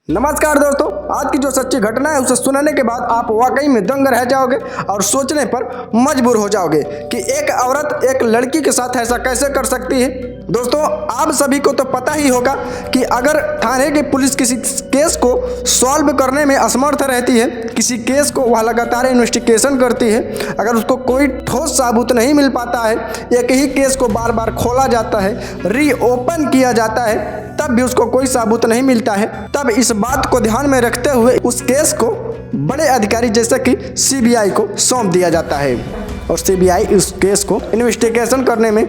नमस्कार दोस्तों, आज की जो सच्ची घटना है उसे सुनने के बाद आप वाकई में दंग रह जाओगे और सोचने पर मजबूर हो जाओगे कि एक औरत एक लड़की के साथ ऐसा कैसे कर सकती है। दोस्तों, आप सभी को तो पता ही होगा कि अगर थाने की पुलिस किसी केस को सॉल्व करने में असमर्थ रहती है, किसी केस को वह लगातार इन्वेस्टिगेशन करती है, अगर उसको कोई ठोस सबूत नहीं मिल पाता है, एक ही केस को बार बार खोला जाता है, रीओपन किया जाता है, तब भी उसको कोई सबूत नहीं मिलता है, तब इस बात को ध्यान में रखते हुए उस केस को बड़े अधिकारी जैसे कि सीबीआई को सौंप दिया जाता है और सीबीआई उस केस को इन्वेस्टिगेशन करने में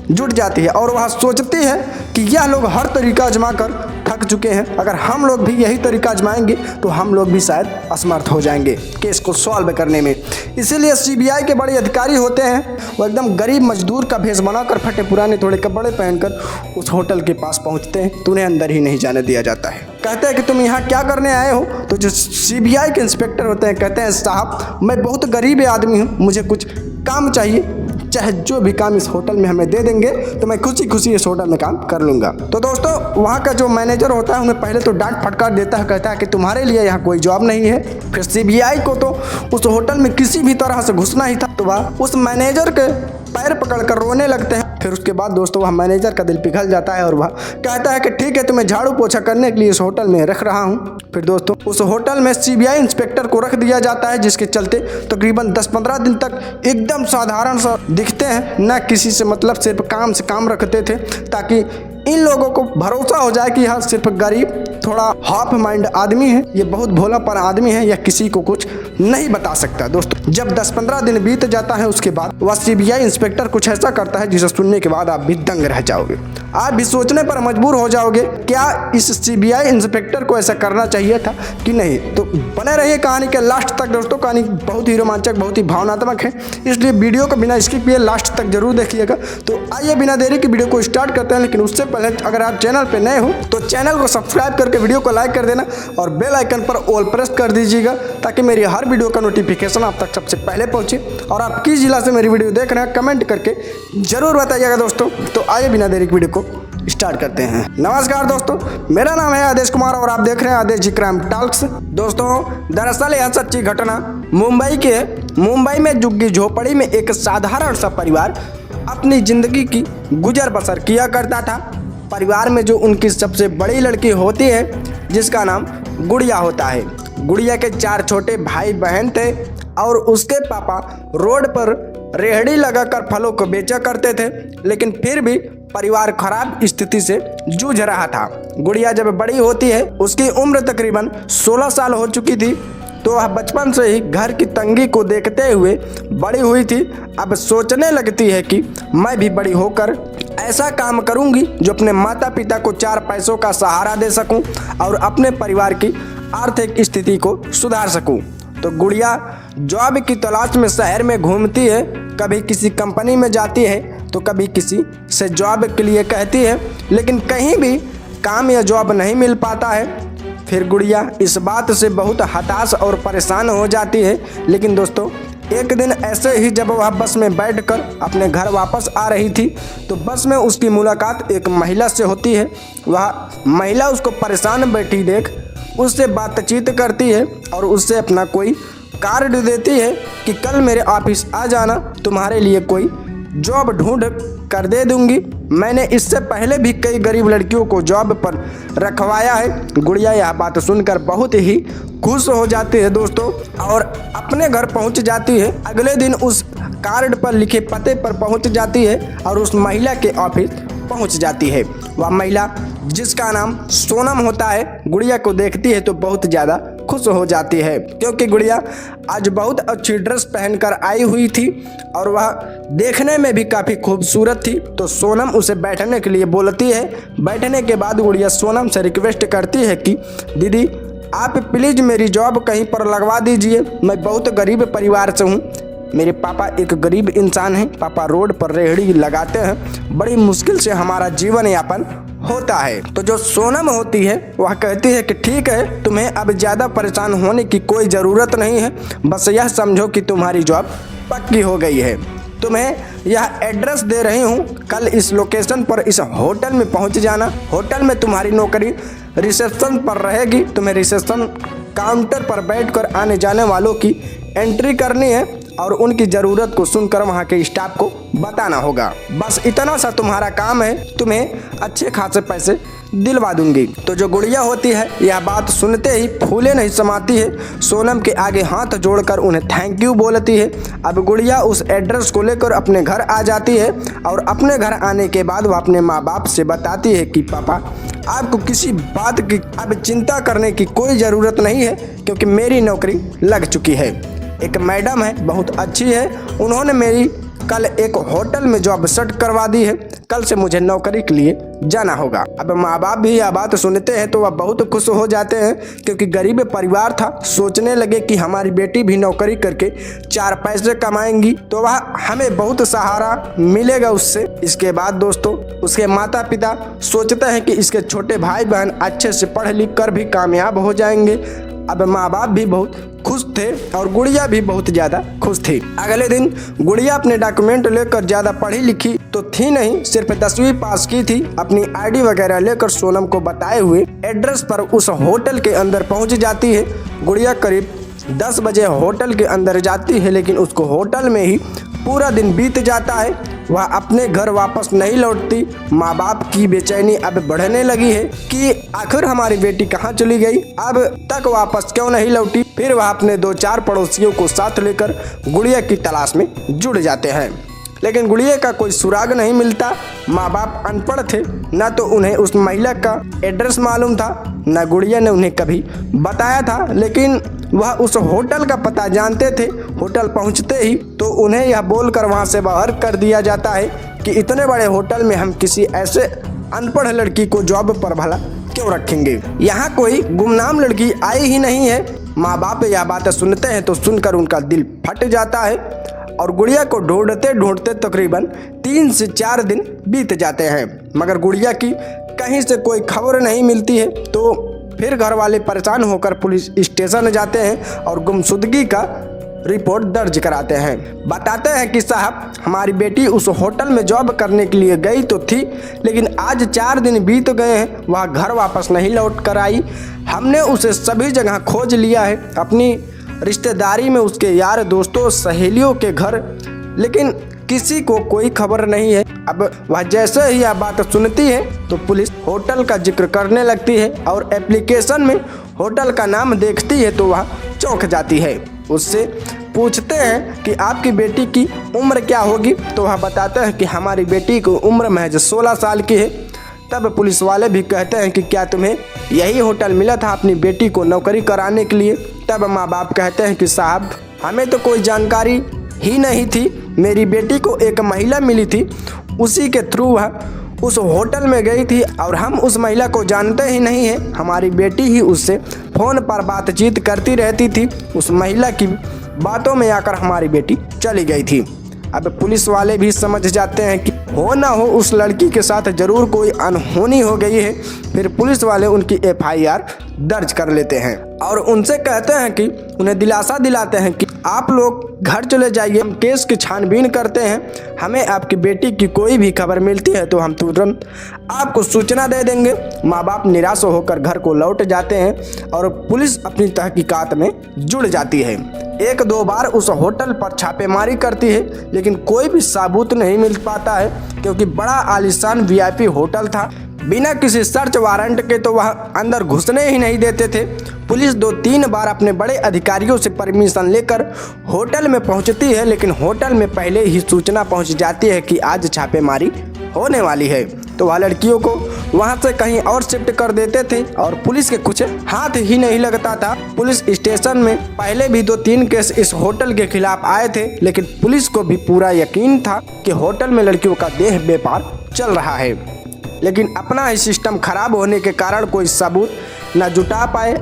जुट जाती है और वह सोचती है कि यह लोग हर तरीका आजमा कर थक चुके हैं, अगर हम लोग भी यही तरीका आजमाएंगे तो हम लोग भी शायद असमर्थ हो जाएंगे केस को सॉल्व करने में। इसीलिए सीबीआई के बड़े अधिकारी होते हैं, वो एकदम गरीब मजदूर का भेष बनाकर फटे पुराने थोड़े कपड़े पहनकर उस होटल के पास पहुंचते हैं तो उन्हें अंदर ही नहीं जाने दिया जाता है। कहते हैं कि तुम यहाँ क्या करने आए हो? तो जो सीबीआई के इंस्पेक्टर होते हैं कहते हैं, साहब मैं बहुत गरीब आदमी हूँ, मुझे कुछ काम चाहिए, चाहे जो भी काम इस होटल में हमें दे देंगे तो मैं खुशी खुशी इस होटल में काम कर लूँगा। तो दोस्तों, वहाँ का जो मैनेजर होता है उन्हें पहले तो डांट फटकार देता है, कहता है कि तुम्हारे लिए यहाँ कोई जॉब नहीं है। फिर सीबीआई को तो उस होटल में किसी भी तरह से घुसना ही था, तो वह उस मैनेजर के पैर पकड़कर रोने लगते हैं। फिर उसके बाद दोस्तों वह मैनेजर का दिल पिघल जाता है और वह कहता है कि ठीक है, तुम्हें झाड़ू पोछा करने के लिए इस होटल में रख रहा हूँ। फिर दोस्तों उस होटल में सीबीआई इंस्पेक्टर को रख दिया जाता है, जिसके चलते तकरीबन 10-15 दिन तक एकदम साधारण सा दिखते हैं, न किसी से मतलब सिर्फ काम से काम रखते थे ताकि इन लोगों को भरोसा हो जाए कि यह सिर्फ गरीब थोड़ा हाफ माइंड आदमी है, ये बहुत भोलापन आदमी है, यह किसी को कुछ नहीं बता सकता। दोस्तों जब 10-15 दिन बीत जाता है उसके बाद वह सीबीआई इंस्पेक्टर कुछ ऐसा करता है जिसे सुनने के बाद आप भी दंग रह जाओगे, आप भी सोचने पर मजबूर हो जाओगे क्या इस सीबीआई इंस्पेक्टर को ऐसा करना चाहिए था कि नहीं। तो बने रहिए कहानी के लास्ट तक। दोस्तों कहानी बहुत ही रोमांचक, बहुत ही भावनात्मक है, इसलिए वीडियो को बिना स्किप किए लास्ट तक जरूर देखिएगा। तो आइए बिना देरी की वीडियो को स्टार्ट करते हैं, लेकिन उससे पहले अगर आप चैनल पर नए हो तो चैनल को सब्सक्राइब करके वीडियो को लाइक कर देना और बेल आइकन पर ऑल प्रेस कर दीजिएगा ताकि मेरी हर वीडियो का नोटिफिकेशन आप तक सबसे पहले पहुंचे। और आप किस जिला से मेरी वीडियो देख रहे हैं कमेंट करके जरूर बताइएगा दोस्तों। तो आइए बिना देरी की वीडियो को स्टार्ट करते हैं। नमस्कार दोस्तों, मेरा नाम है आदेश कुमार और आप देख रहे हैं आदेश जी क्राइम टॉक्स। दोस्तों दरअसल यह सच्ची घटना मुंबई में झुग्गी झोपड़ी में एक साधारण सा परिवार अपनी जिंदगी की गुजर बसर किया करता था। परिवार में जो उनकी सबसे बड़ी लड़की होती है जिसका नाम गुड़िया होता है। गुड़िया के 4 छोटे भाई बहन थे और उसके पापा रोड पर रेहड़ी लगाकर फलों को बेचा करते थे, लेकिन फिर भी परिवार खराब स्थिति से जूझ रहा था। गुड़िया जब बड़ी होती है, उसकी उम्र तकरीबन 16 साल हो चुकी थी, तो वह बचपन से ही घर की तंगी को देखते हुए बड़ी हुई थी। अब सोचने लगती है कि मैं भी बड़ी होकर ऐसा काम करूंगी जो अपने माता पिता को 4 पैसों का सहारा दे सकूं और अपने परिवार की आर्थिक स्थिति को सुधार सकूं। तो गुड़िया जॉब की तलाश में शहर में घूमती है, कभी किसी कंपनी में जाती है तो कभी किसी से जॉब के लिए कहती है, लेकिन कहीं भी काम या जॉब नहीं मिल पाता है। फिर गुड़िया इस बात से बहुत हताश और परेशान हो जाती है। लेकिन दोस्तों एक दिन ऐसे ही जब वह बस में बैठकर अपने घर वापस आ रही थी तो बस में उसकी मुलाकात एक महिला से होती है। वह महिला उसको परेशान बैठी देख उससे बातचीत करती है और उससे अपना कोई कार्ड देती है कि कल मेरे ऑफिस आ जाना, तुम्हारे लिए कोई जॉब ढूंढ कर दे दूंगी। मैंने इससे पहले भी कई गरीब लड़कियों को जॉब पर रखवाया है। गुड़िया यह बात सुनकर बहुत ही खुश हो जाती है दोस्तों और अपने घर पहुंच जाती है। अगले दिन उस कार्ड पर लिखे पते पर पहुंच जाती है और उस महिला के ऑफिस पहुंच जाती है। वह महिला जिसका नाम सोनम होता है, गुड़िया को देखती है तो बहुत ज़्यादा खुश हो जाती है क्योंकि गुड़िया आज बहुत अच्छी ड्रेस पहनकर आई हुई थी और वह देखने में भी काफ़ी खूबसूरत थी। तो सोनम उसे बैठने के लिए बोलती है। बैठने के बाद गुड़िया सोनम से रिक्वेस्ट करती है कि दीदी आप प्लीज़ मेरी जॉब कहीं पर लगवा दीजिए, मैं बहुत गरीब परिवार से हूँ, मेरे पापा एक गरीब इंसान हैं, पापा रोड पर रेहड़ी लगाते हैं, बड़ी मुश्किल से हमारा जीवन यापन होता है। तो जो सोनम होती है वह कहती है कि ठीक है, तुम्हें अब ज़्यादा परेशान होने की कोई ज़रूरत नहीं है, बस यह समझो कि तुम्हारी जॉब पक्की हो गई है। तुम्हें यह एड्रेस दे रही हूँ, कल इस लोकेशन पर इस होटल में पहुँच जाना, होटल में तुम्हारी नौकरी रिसेप्शन पर रहेगी। तुम्हें रिसेप्शन काउंटर पर बैठकर आने जाने वालों की एंट्री करनी है और उनकी ज़रूरत को सुनकर वहाँ के स्टाफ को बताना होगा। बस इतना सा तुम्हारा काम है, तुम्हें अच्छे खासे पैसे दिलवा दूंगी। तो जो गुड़िया होती है यह बात सुनते ही फूले नहीं समाती है, सोनम के आगे हाथ जोड़कर उन्हें थैंक यू बोलती है। अब गुड़िया उस एड्रेस को लेकर अपने घर आ जाती है और अपने घर आने के बाद वह अपने माँ बाप से बताती है कि पापा, आपको किसी बात की अब चिंता करने की कोई ज़रूरत नहीं है, क्योंकि मेरी नौकरी लग चुकी है। एक मैडम है, बहुत अच्छी है, उन्होंने मेरी कल एक होटल में जॉब सेट करवा दी है। कल से मुझे नौकरी के लिए जाना होगा। अब माँ बाप भी यह बात सुनते हैं तो वह बहुत खुश हो जाते हैं, क्योंकि गरीब परिवार था। सोचने लगे कि हमारी बेटी भी नौकरी करके 4 पैसे कमाएंगी तो वह हमें बहुत सहारा मिलेगा उससे। इसके बाद दोस्तों उसके माता पिता सोचते हैं कि इसके छोटे भाई बहन अच्छे से पढ़ लिख कर भी कामयाब हो जाएंगे। अब माँ बाप भी बहुत खुश थे और गुड़िया भी बहुत ज़्यादा खुश थी। अगले दिन गुड़िया अपने डॉक्यूमेंट लेकर ज़्यादा पढ़ी लिखी तो थी नहीं, सिर्फ 10वीं पास की थी। अपनी आईडी वगैरह लेकर सोनम को बताए हुए एड्रेस पर उस होटल के अंदर पहुंच जाती है। गुड़िया करीब 10 बजे होटल के अंदर जाती है, लेकिन उसको होटल में ही पूरा दिन बीत जाता है। वह अपने घर वापस नहीं लौटती। माँ बाप की बेचैनी अब बढ़ने लगी है कि आखिर हमारी बेटी कहाँ चली गई, अब तक वापस क्यों नहीं लौटी। फिर वह अपने 2-4 पड़ोसियों को साथ लेकर गुड़िया की तलाश में जुड़ जाते हैं, लेकिन गुड़िया का कोई सुराग नहीं मिलता। माँ बाप अनपढ़ थे, न तो उन्हें उस महिला का एड्रेस मालूम था, न गुड़िया ने उन्हें कभी बताया था, लेकिन वह उस होटल का पता जानते थे। होटल पहुंचते ही तो उन्हें यह बोलकर वहां से बाहर कर दिया जाता है कि इतने बड़े होटल में हम किसी ऐसे अनपढ़ लड़की को जॉब पर भला क्यों रखेंगे, यहाँ कोई गुमनाम लड़की आई ही नहीं है। माँ बाप यह बातें सुनते हैं तो सुनकर उनका दिल फट जाता है और गुड़िया को ढूंढते ढूंढते तकरीबन 3 से 4 दिन बीत जाते हैं, मगर गुड़िया की कहीं से कोई खबर नहीं मिलती है। तो फिर घर वाले परेशान होकर पुलिस स्टेशन जाते हैं और गुमशुदगी का रिपोर्ट दर्ज कराते हैं। बताते हैं कि साहब, हमारी बेटी उस होटल में जॉब करने के लिए गई तो थी, लेकिन आज 4 दिन बीत गए हैं, वह घर वापस नहीं लौट कर आई। हमने उसे सभी जगह खोज लिया है, अपनी रिश्तेदारी में, उसके यार दोस्तों सहेलियों के घर, लेकिन किसी को कोई खबर नहीं है। अब वह जैसे ही यह बात सुनती है तो पुलिस होटल का जिक्र करने लगती है और एप्लीकेशन में होटल का नाम देखती है तो वह चौंक जाती है। उससे पूछते हैं कि आपकी बेटी की उम्र क्या होगी, तो वह बताते हैं कि हमारी बेटी की उम्र महज 16 साल की है। तब पुलिस वाले भी कहते हैं कि क्या तुम्हें यही होटल मिला था अपनी बेटी को नौकरी कराने के लिए। तब माँ बाप कहते हैं कि साहब, हमें तो कोई जानकारी ही नहीं थी, मेरी बेटी को एक महिला मिली थी, उसी के थ्रू वह उस होटल में गई थी और हम उस महिला को जानते ही नहीं हैं। हमारी बेटी ही उससे फ़ोन पर बातचीत करती रहती थी, उस महिला की बातों में आकर हमारी बेटी चली गई थी। अब पुलिस वाले भी समझ जाते हैं कि हो ना हो उस लड़की के साथ ज़रूर कोई अनहोनी हो गई है। फिर पुलिस वाले उनकी FIR दर्ज कर लेते हैं और उनसे कहते हैं कि उन्हें दिलासा दिलाते हैं कि आप लोग घर चले जाइए, हम केस की छानबीन करते हैं, हमें आपकी बेटी की कोई भी खबर मिलती है तो हम तुरंत आपको सूचना दे देंगे। माँ बाप निराश होकर घर को लौट जाते हैं और पुलिस अपनी तहकीकात में जुड़ जाती है। 1-2 बार उस होटल पर छापेमारी करती है, लेकिन कोई भी सबूत नहीं मिल पाता है, क्योंकि बड़ा आलीशान VIP होटल था। बिना किसी सर्च वारंट के तो वह अंदर घुसने ही नहीं देते थे। पुलिस 2-3 बार अपने बड़े अधिकारियों से परमिशन लेकर होटल में पहुंचती है, लेकिन होटल में पहले ही सूचना पहुंच जाती है कि आज छापेमारी होने वाली है, तो वह लड़कियों को वहां से कहीं और शिफ्ट कर देते थे और पुलिस के कुछ हाथ ही नहीं लगता था। पुलिस स्टेशन में पहले भी 2-3 केस इस होटल के खिलाफ आए थे, लेकिन पुलिस को भी पूरा यकीन था कि होटल में लड़कियों का देह व्यापार चल रहा है, लेकिन अपना ही सिस्टम खराब होने के कारण कोई सबूत न जुटा पाए।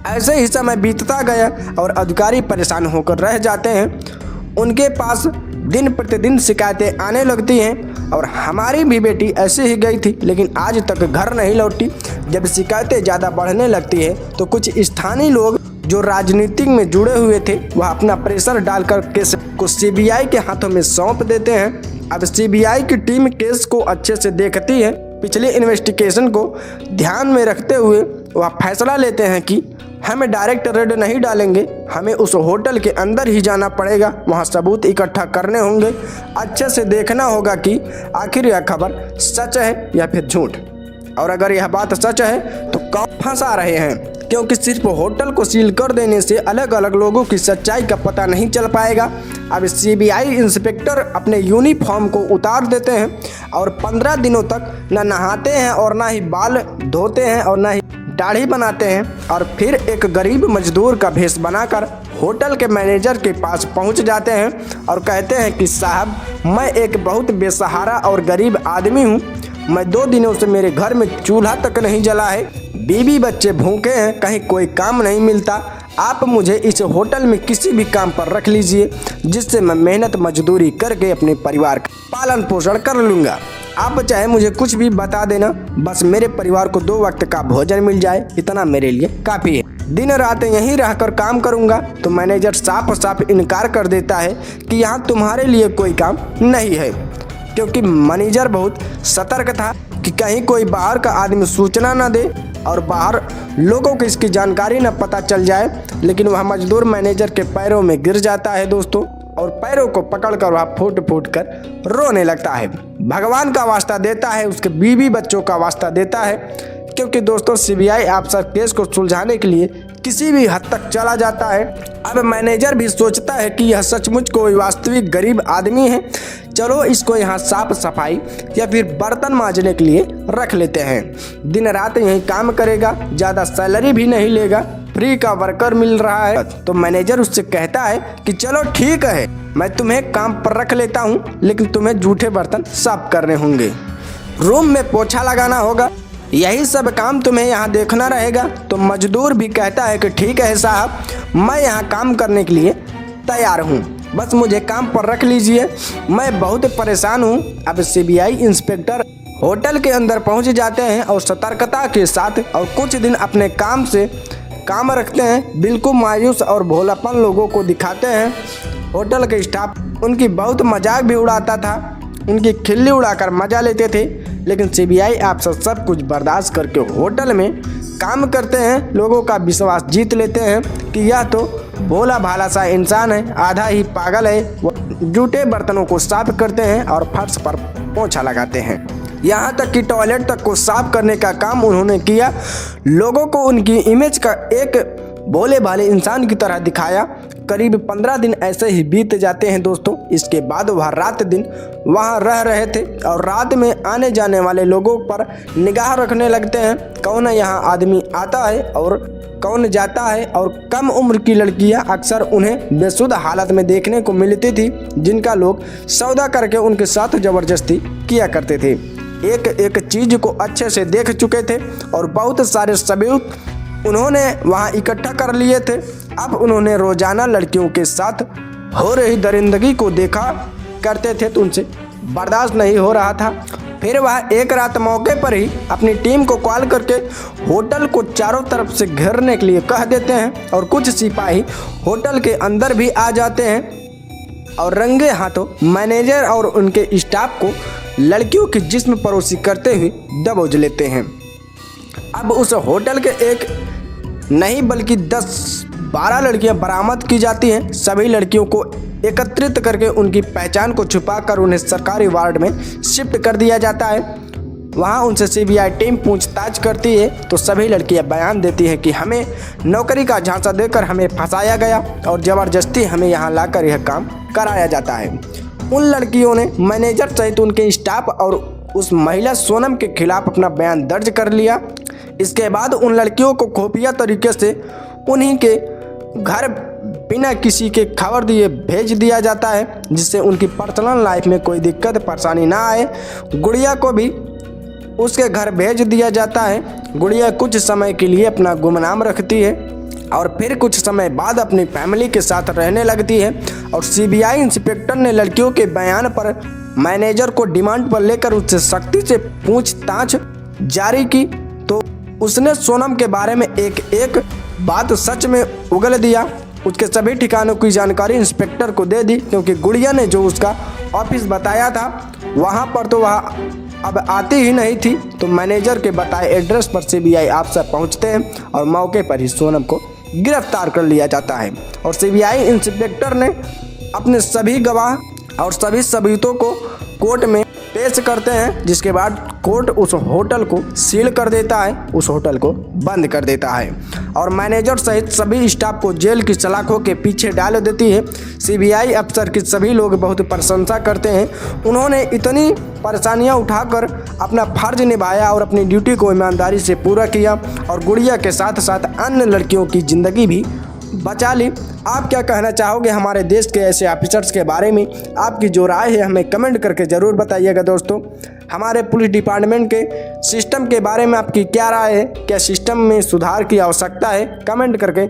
ऐसे ही समय बीतता गया और अधिकारी परेशान होकर रह जाते हैं। उनके पास दिन प्रतिदिन शिकायतें आने लगती हैं और हमारी भी बेटी ऐसे ही गई थी, लेकिन आज तक घर नहीं लौटी। जब शिकायतें ज़्यादा बढ़ने लगती है तो कुछ स्थानीय लोग जो राजनीति में जुड़े हुए थे वह अपना प्रेशर डालकर केस को CBI के हाथों में सौंप देते हैं। अब CBI की टीम केस को अच्छे से देखती है। पिछले इन्वेस्टिगेशन को ध्यान में रखते हुए वह फैसला लेते हैं कि हमें डायरेक्ट रेड नहीं डालेंगे, हमें उस होटल के अंदर ही जाना पड़ेगा, वहाँ सबूत इकट्ठा करने होंगे, अच्छे से देखना होगा कि आखिर यह खबर सच है या फिर झूठ, और अगर यह बात सच है तो कौन फंसा रहे हैं, क्योंकि सिर्फ होटल को सील कर देने से अलग अलग लोगों की सच्चाई का पता नहीं चल पाएगा। अब सीबीआई इंस्पेक्टर अपने यूनिफॉर्म को उतार देते हैं और 15 दिनों तक न नहाते हैं और ना ही बाल धोते हैं और ना ही दाढ़ी बनाते हैं, और फिर एक गरीब मजदूर का भेष बनाकर होटल के मैनेजर के पास पहुंच जाते हैं और कहते हैं कि साहब, मैं एक बहुत बेसहारा और गरीब आदमी हूं, मैं 2 दिनों से मेरे घर में चूल्हा तक नहीं जला है, बीवी बच्चे भूखे हैं, कहीं कोई काम नहीं मिलता, आप मुझे इस होटल में किसी भी काम पर रख लीजिए जिससे मैं मेहनत मजदूरी करके अपने परिवार का पालन पोषण कर लूँगा। आप चाहे मुझे कुछ भी बता देना, बस मेरे परिवार को 2 वक्त का भोजन मिल जाए, इतना मेरे लिए काफ़ी है। दिन रात यहीं रहकर काम करूँगा। तो मैनेजर साफ साफ इनकार कर देता है कि यहाँ तुम्हारे लिए कोई काम नहीं है, क्योंकि मैनेजर बहुत सतर्क था कि कहीं कोई बाहर का आदमी सूचना न दे और बाहर लोगों को इसकी जानकारी न पता चल जाए। लेकिन वह मजदूर मैनेजर के पैरों में गिर जाता है दोस्तों, और पैरों को पकड़कर वह फूट फूट कर रोने लगता है, भगवान का वास्ता देता है, उसके बीवी बच्चों का वास्ता देता है, क्योंकि दोस्तों सीबीआई अफसर केस को सुलझाने के लिए किसी भी हद तक चला जाता है। अब मैनेजर भी सोचता है कि यह सचमुच कोई वास्तविक गरीब आदमी है, चलो इसको यहाँ साफ सफाई या फिर बर्तन मांजने के लिए रख लेते हैं, दिन रात यहीं काम करेगा, ज़्यादा सैलरी भी नहीं लेगा, फ्री का वर्कर मिल रहा है। तो मैनेजर उससे कहता है कि चलो ठीक है, मैं तुम्हें काम पर रख लेता हूँ, लेकिन तुम्हें जूठे बर्तन साफ करने होंगे, रूम में पोछा लगाना होगा, यही सब काम तुम्हें यहाँ देखना रहेगा। तो मजदूर भी कहता है कि ठीक है साहब, मैं यहाँ काम करने के लिए तैयार हूँ, बस मुझे काम पर रख लीजिए, मैं बहुत परेशान हूँ। अब सीबीआई इंस्पेक्टर होटल के अंदर पहुँच जाते हैं और सतर्कता के साथ और कुछ दिन अपने काम से काम रखते हैं, बिल्कुल मायूस और भोलापन लोगों को दिखाते हैं। होटल के स्टाफ उनकी बहुत मजाक भी उड़ाता था, उनकी खिल्ली उड़ाकर मजा लेते थे, लेकिन सीबीआई अफसर सब कुछ बर्दाश्त करके होटल में काम करते हैं, लोगों का विश्वास जीत लेते हैं कि यह तो भोला भाला सा इंसान है, आधा ही पागल है। वो जूठे बर्तनों को साफ करते हैं और फर्श पर पोंछा लगाते हैं, यहाँ तक कि टॉयलेट तक को साफ करने का काम उन्होंने किया, लोगों को उनकी इमेज का एक भोले भाले इंसान की तरह दिखाया। करीब 15 दिन ऐसे ही बीत जाते हैं दोस्तों। इसके बाद वह रात दिन वहाँ रह रहे थे और रात में आने जाने वाले लोगों पर निगाह रखने लगते हैं, कौन यहाँ आदमी आता है और कौन जाता है, और कम उम्र की लड़कियाँ अक्सर उन्हें बेसुध हालत में देखने को मिलती थी, जिनका लोग सौदा करके उनके साथ ज़बरदस्ती किया करते थे। एक एक चीज़ को अच्छे से देख चुके थे और बहुत सारे सबूत उन्होंने वहाँ इकट्ठा कर लिए थे। अब उन्होंने रोजाना लड़कियों के साथ हो रही दरिंदगी को देखा करते थे, तो उनसे बर्दाश्त नहीं हो रहा था। फिर वह एक रात मौके पर ही अपनी टीम को कॉल करके होटल को चारों तरफ से घेरने के लिए कह देते हैं, और कुछ सिपाही होटल के अंदर भी आ जाते हैं और रंगे हाथों मैनेजर और उनके स्टाफ को लड़कियों की जिस्म परोसी करते हुए दबोच लेते हैं। अब उस होटल के एक नहीं बल्कि 10-12 लड़कियां बरामद की जाती हैं। सभी लड़कियों को एकत्रित करके उनकी पहचान को छुपाकर उन्हें सरकारी वार्ड में शिफ्ट कर दिया जाता है। वहां उनसे सीबीआई टीम पूछताछ करती है, तो सभी लड़कियां बयान देती हैं कि हमें नौकरी का झांसा देकर हमें फंसाया गया और ज़बरदस्ती हमें यहां लाकर यह काम कराया जाता है। उन लड़कियों ने मैनेजर सहित उनके स्टाफ और उस महिला सोनम के खिलाफ अपना बयान दर्ज कर लिया। इसके बाद उन लड़कियों को खुफिया तरीके से उन्हीं के घर बिना किसी के खबर दिए भेज दिया जाता है, जिससे उनकी पर्सनल लाइफ में कोई दिक्कत परेशानी ना आए। गुड़िया को भी उसके घर भेज दिया जाता है। गुड़िया कुछ समय के लिए अपना गुमनाम रखती है और फिर कुछ समय बाद अपनी फैमिली के साथ रहने लगती है। और सीबीआई इंस्पेक्टर ने लड़कियों के बयान पर मैनेजर को डिमांड पर लेकर उससे सख्ती से पूछताछ जारी की, तो उसने सोनम के बारे में एक एक बात सच में उगल दिया। उसके सभी ठिकानों की जानकारी इंस्पेक्टर को दे दी, क्योंकि गुड़िया ने जो उसका ऑफिस बताया था वहाँ पर तो वह अब आती ही नहीं थी तो मैनेजर के बताए एड्रेस पर सीबीआई अफसर पहुंचते हैं और मौके पर ही सोनम को गिरफ्तार कर लिया जाता है। और सीबीआई इंस्पेक्टर ने अपने सभी गवाह और सभी सबूतों को कोर्ट में पेश करते हैं, जिसके बाद कोर्ट उस होटल को सील कर देता है, उस होटल को बंद कर देता है और मैनेजर सहित सभी स्टाफ को जेल की सलाखों के पीछे डाल देती है। सीबीआई अफसर की सभी लोग बहुत प्रशंसा करते हैं। उन्होंने इतनी परेशानियां उठाकर अपना फर्ज निभाया और अपनी ड्यूटी को ईमानदारी से पूरा किया और गुड़िया के साथ साथ अन्य लड़कियों की ज़िंदगी भी बचा ली। आप क्या कहना चाहोगे हमारे देश के ऐसे ऑफिसर्स के बारे में? आपकी जो राय है हमें कमेंट करके ज़रूर बताइएगा। दोस्तों, हमारे पुलिस डिपार्टमेंट के सिस्टम के बारे में आपकी क्या राय है? क्या सिस्टम में सुधार की आवश्यकता है? कमेंट करके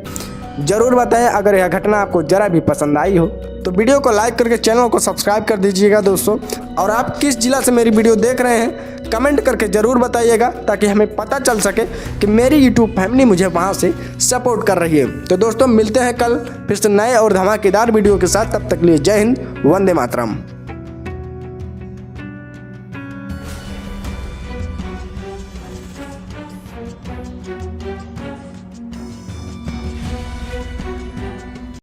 ज़रूर बताएं। अगर यह घटना आपको ज़रा भी पसंद आई हो तो वीडियो को लाइक करके चैनल को सब्सक्राइब कर दीजिएगा दोस्तों। और आप किस जिला से मेरी वीडियो देख रहे हैं कमेंट करके ज़रूर बताइएगा, ताकि हमें पता चल सके कि मेरी यूट्यूब फैमिली मुझे वहाँ से सपोर्ट कर रही है। तो दोस्तों, मिलते हैं कल फिर से नए और धमाकेदार वीडियो के साथ। तब तक लिए जय हिंद, वंदे मातरम।